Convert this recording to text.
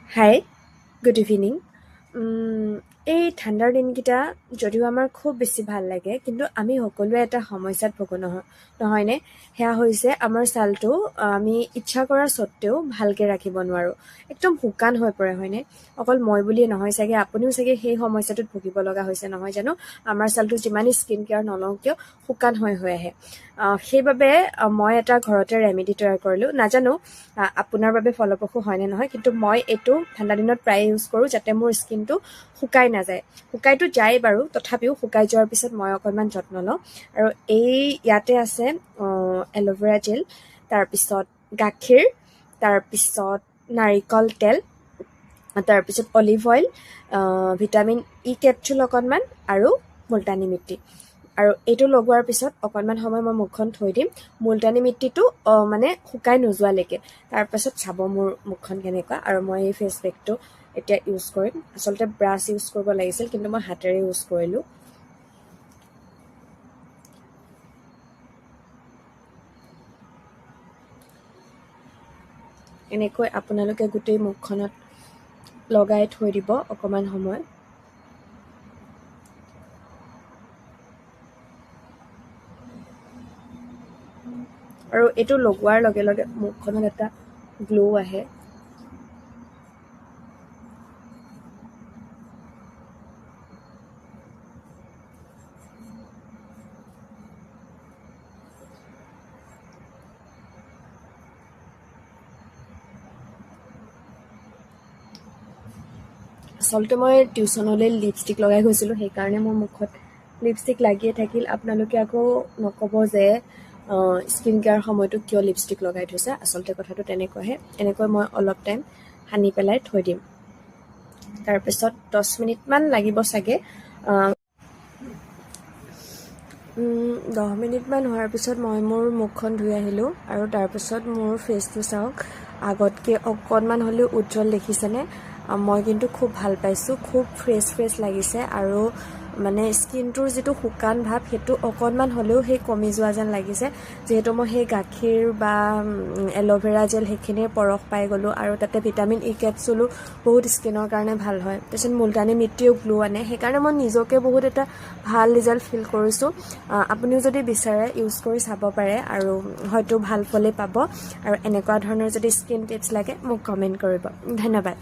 হাই, good evening. এই ঠাণ্ডাৰ দিনকেইটা যদিও আমাৰ খুব বেছি ভাল লাগে, কিন্তু আমি সকলোৱে এটা সমস্যাত ভোগো নহয়নে? সেয়া হৈছে আমাৰ ছালটো আমি ইচ্ছা কৰা স্বত্বেও ভালকৈ ৰাখিব নোৱাৰোঁ। একদম শুকান হৈ পৰে, হয়নে? অকল মই বুলিয়ে নহয়, চাগে আপুনিও চাগে সেই সমস্যাটোত ভুগিব লগা হৈছে, নহয় জানো? আমাৰ ছালটো যিমানেই স্কিন কেয়াৰ নলওঁ কিয় শুকান হৈ আহে। সেইবাবে মই এটা ঘৰতে ৰেমেডি তৈয়াৰ কৰিলোঁ। নাজানো আপোনাৰ বাবে ফলপ্ৰসূ হয়নে নহয়, কিন্তু মই এইটো ঠাণ্ডা দিনত প্ৰায়ে ইউজ কৰোঁ, যাতে মোৰ স্কিনটো শুকাই নাযায়। শুকাইতো যায় বাৰু, তথাপিও শুকাই যোৱাৰ পিছত মই অকণমান যত্ন লওঁ। আৰু ইয়াতে আছে এল'ভেৰা জেল, তাৰপিছত গাখীৰ, তাৰপিছত নাৰিকল তেল, তাৰপিছত olive oil, vitamin E capsule অকণমান আৰু মুলতানী মিট্টি। আৰু এইটো লগোৱাৰ পিছত অকণমান সময় মই মুখখন থৈ দিম, মুলতানী মিট্টিটো মানে শুকাই নোযোৱালৈকে। তাৰপাছত চাব মোৰ মুখখন কেনেকুৱা। আৰু মই এই ফেচ পেকটো এতিয়া ইউজ কৰিম। আচলতে ব্ৰাছ ইউজ কৰিব লাগিছিল, কিন্তু মই হাতেৰে ইউজ কৰিলোঁ। এনেকৈ আপোনালোকে গোটেই মুখখনত লগাই থৈ দিব অকণমান সময়। আৰু এইটো লগোৱাৰ লগে লগে মুখখনত এটা গ্ল' আহে। আচলতে মই টিউশ্যনলৈ লিপষ্টিক লগাই গৈছিলোঁ, সেইকাৰণে মোৰ মুখত লিপষ্টিক লাগিয়ে থাকিল। আপোনালোকে আকৌ নক'ব যে স্কিন কেয়াৰ সময়তো কিয় লিপষ্টিক লগাই থৈছে। আচলতে কথাটো তেনেকুৱাহে। এনেকৈ মই অলপ টাইম সানি পেলাই থৈ দিম। তাৰপিছত 10 মিনিটমান লাগিব চাগে। 10 মিনিটমান হোৱাৰ পিছত মই মোৰ মুখখন ধুই আহিলোঁ। আৰু তাৰপিছত মোৰ ফেচটো চাওক, আগতকৈ অকণমান হ'লেও উজ্জ্বল দেখিছেনে? মই কিন্তু খুব ভাল পাইছোঁ, খুব ফ্ৰেছ লাগিছে। আৰু মানে স্কিনটোৰ যিটো শুকান ভাৱ, সেইটো অকণমান হ'লেও সেই কমি যোৱা যেন লাগিছে, যিহেতু মই সেই গাখীৰ বা এল'ভেৰা জেল সেইখিনিৰ পৰশ পাই গ'লোঁ। আৰু তাতে ভিটামিন ই কেপচুলো বহুত স্কিনৰ কাৰণে ভাল হয়। তাৰপিছত মুলতানী মিট্টিও গ্লো আনে। সেইকাৰণে মই নিজকে বহুত এটা ভাল ৰিজাল্ট ফিল কৰিছোঁ। আপুনিও যদি বিচাৰে ইউজ কৰি চাব পাৰে, আৰু হয়তো ভাল ফলেই পাব। আৰু এনেকুৱা ধৰণৰ যদি স্কিন টিপছ লাগে মোক কমেণ্ট কৰিব। ধন্যবাদ।